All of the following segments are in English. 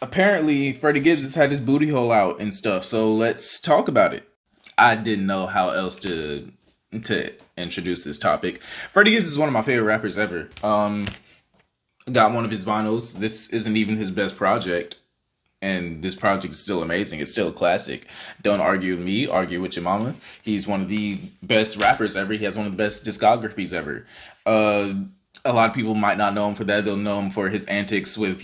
Apparently, Freddie Gibbs has had his booty hole out and stuff, so let's talk about it. I didn't know how else to introduce this topic. Freddie Gibbs is one of my favorite rappers ever. Got one of his vinyls. This isn't even his best project, and this project is still amazing. It's still a classic. Don't argue with me, argue with your mama. He's one of the best rappers ever. He has one of the best discographies ever. A lot of people might not know him for that. They'll know him for his antics with,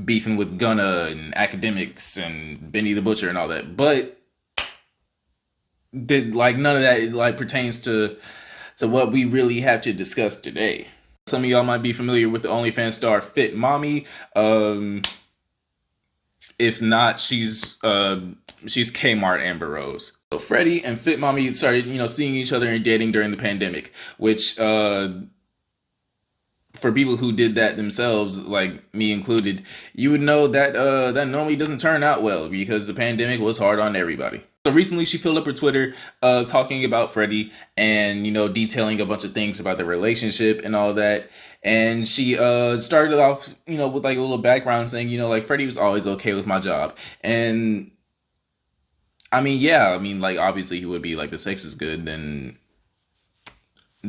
beefing with Gunna and Academics and Benny the Butcher and all that. But none of that pertains to what we really have to discuss today. Some of y'all might be familiar with the OnlyFans star Fit Mommy. If not, she's Kmart Amber Rose. So Freddie and Fit Mommy started, seeing each other and dating during the pandemic, which for people who did that themselves, like me included, you would know that that normally doesn't turn out well because the pandemic was hard on everybody. So recently she filled up her Twitter talking about Freddie and, detailing a bunch of things about their relationship and all that. And she started off, with like a little background saying, Freddie was always okay with my job. And obviously he would be like, the sex is good, then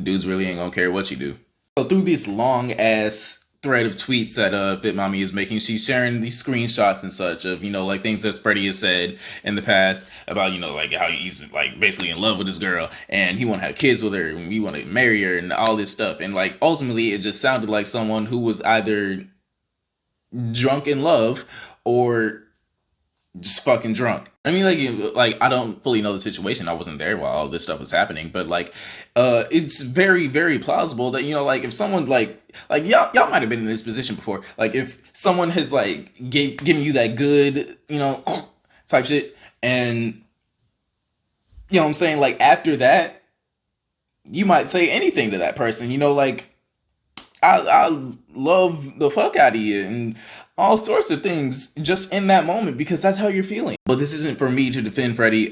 dudes really ain't gonna care what you do. So through this long ass thread of tweets that Fit Mommy is making, she's sharing these screenshots and such of, things that Freddie has said in the past about, how he's basically in love with this girl and he want to have kids with her and we want to marry her and all this stuff. And ultimately it just sounded like someone who was either drunk in love or just fucking drunk. I don't fully know the situation. I wasn't there while all this stuff was happening, but it's very, very plausible that, if someone y'all might have been in this position before. If someone has given you that good, type shit, and what I'm saying, after that, you might say anything to that person, I love the fuck out of you and all sorts of things just in that moment because that's how you're feeling. But this isn't for me to defend Freddie.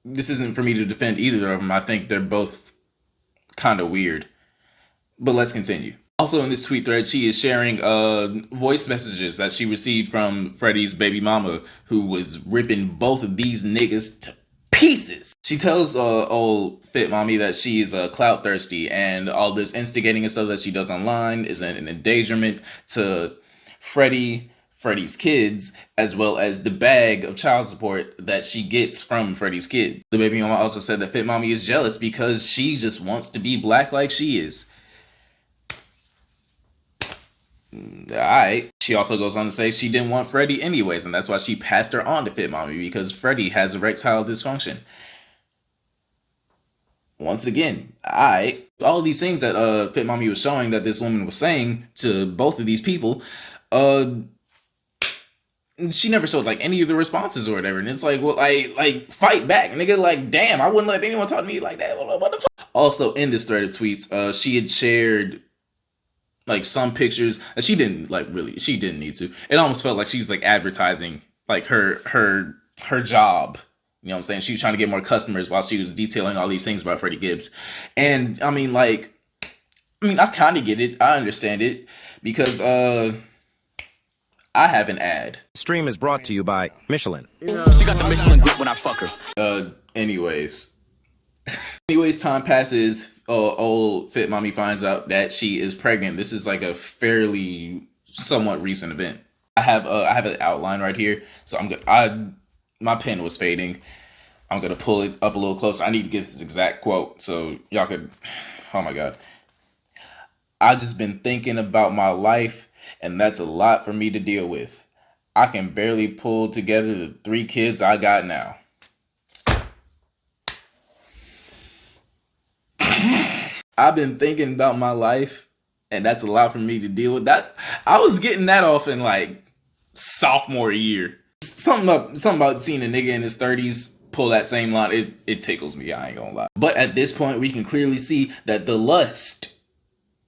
This isn't for me to defend either of them. I think they're both kind of weird. But let's continue. Also in this tweet thread, she is sharing voice messages that she received from Freddie's baby mama, who was ripping both of these niggas to pieces. She tells old Fit Mommy that she's clout thirsty and all this instigating and stuff that she does online is an endangerment to Freddie's kids, as well as the bag of child support that she gets from Freddie's kids. The baby mama also said that Fit Mommy is jealous because she just wants to be black like she is. Alright. She also goes on to say she didn't want Freddie anyways, and that's why she passed her on to Fit Mommy because Freddie has erectile dysfunction. Once again, all these things that Fit Mommy was showing that this woman was saying to both of these people, she never showed any of the responses or whatever. And it's fight back, nigga. Damn, I wouldn't let anyone talk to me like that. What the fuck? Also in this thread of tweets, she had shared some pictures that she didn't she didn't need to. It almost felt like she was advertising her job. You know what I'm saying? She was trying to get more customers while she was detailing all these things about Freddie Gibbs. And I kind of get it. I understand it because I have an ad. Stream is brought to you by Michelin. She got the Michelin grip when I fuck her. Anyways, time passes. Old Fit Mommy finds out that she is pregnant. This is a fairly somewhat recent event. I have an outline right here, so my pen was fading. I'm gonna pull it up a little closer. I need to get this exact quote so y'all could. Oh my god. I just been thinking about my life, and that's a lot for me to deal with. I can barely pull together the 3 kids I got now. I've been thinking about my life, and that's a lot for me to deal with. That I was getting that off in sophomore year. Something about seeing a nigga in his 30s pull that same line. It tickles me. I ain't gonna lie. But at this point, we can clearly see that the lust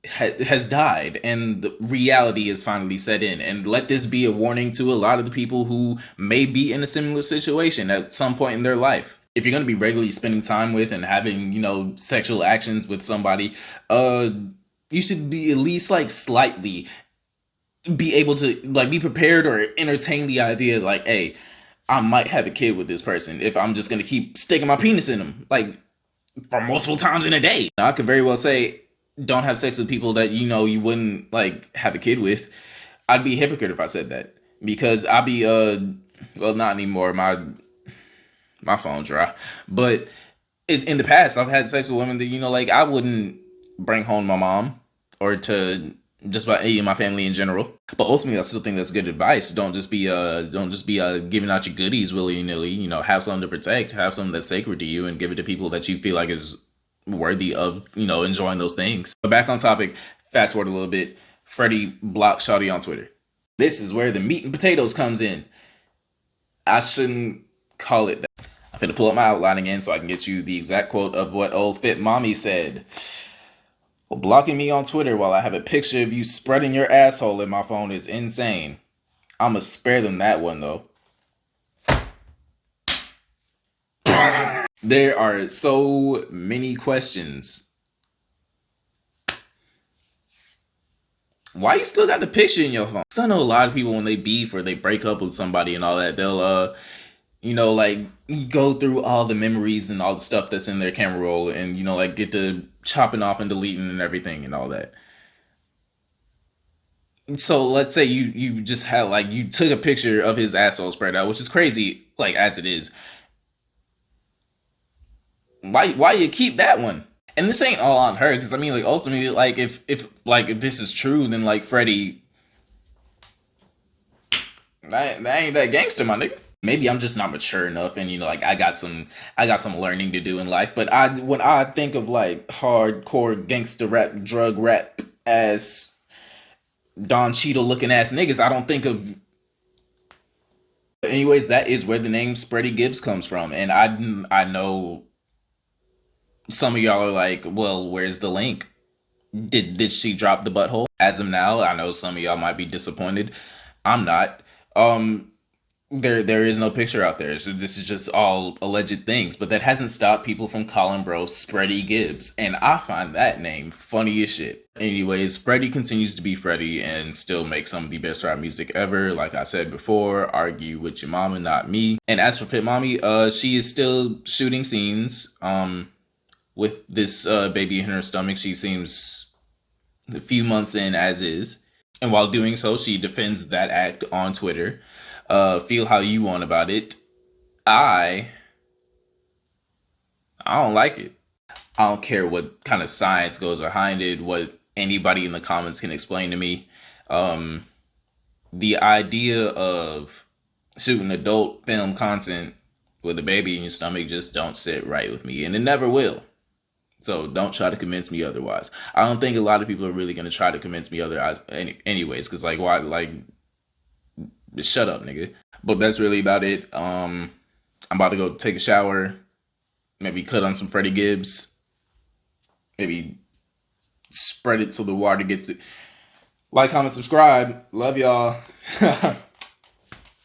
has died and the reality is finally set in. And let this be a warning to a lot of the people who may be in a similar situation at some point in their life. If you're going to be regularly spending time with and having, sexual actions with somebody, you should be at least slightly be able to like be prepared or entertain the idea like, hey, I might have a kid with this person if I'm just gonna keep sticking my penis in them like for multiple times in a day. Now, I could very well say don't have sex with people that you know you wouldn't like have a kid with. I'd be a hypocrite if I said that because I'd be well, not anymore. My phone dry, but in the past I've had sex with women that you know like I wouldn't bring home my mom or to just about any of my family in general. But ultimately, I still think that's good advice. Don't just be giving out your goodies willy nilly. You know, have something to protect, have something that's sacred to you, and give it to people that you feel like is worthy of enjoying those things. But back on topic. Fast forward a little bit. Freddie blocked Shawty on Twitter. This is where the meat and potatoes comes in. I shouldn't call it that. I'm finna pull up my outline again so I can get you the exact quote of what old Fit Mommy said. Well, blocking me on Twitter while I have a picture of you spreading your asshole in my phone is insane. I'ma spare them that one though. There are so many questions. Why you still got the picture in your phone? Cause I know a lot of people when they beef or they break up with somebody and all that, they'll like you go through all the memories and all the stuff that's in their camera roll and like get to chopping off and deleting and everything and all that. So let's say you just had like you took a picture of his asshole spread out, which is crazy, like as it is. Why you keep that one? And this ain't all on her, because I mean, like ultimately, like if this is true, then like Freddie, that ain't that gangster, my nigga. Maybe I'm just not mature enough, and like I got some learning to do in life. But when I think of like hardcore gangster rap, drug rap ass Don Cheadle looking ass niggas, I don't think of. Anyways, that is where the name SPREADIE GIBBS comes from, and I know some of y'all are like, well, where's the link? Did she drop the butthole? As of now, I know some of y'all might be disappointed. I'm not. There is no picture out there, so this is just all alleged things. But that hasn't stopped people from calling bro SPREADIE GIBBS, and I find that name funny as shit. Anyways, Freddie continues to be Freddie and still make some of the best rap music ever. Like I said before, argue with your mama, not me. And as for Fit Mommy, she is still shooting scenes. With this baby in her stomach, she seems a few months in as is. And while doing so, she defends that act on Twitter. Feel how you want about it. I don't like it. I don't care what kind of science goes behind it, what anybody in the comments can explain to me. The idea of shooting adult film content with a baby in your stomach just don't sit right with me, and it never will. So don't try to convince me otherwise. I don't think a lot of people are really going to try to convince me otherwise anyways, because like, why, like, just shut up, nigga. But that's really about it. I'm about to go take a shower, maybe cut on some Freddie GIBBS, maybe spread it so the water gets the like, comment, subscribe. Love y'all.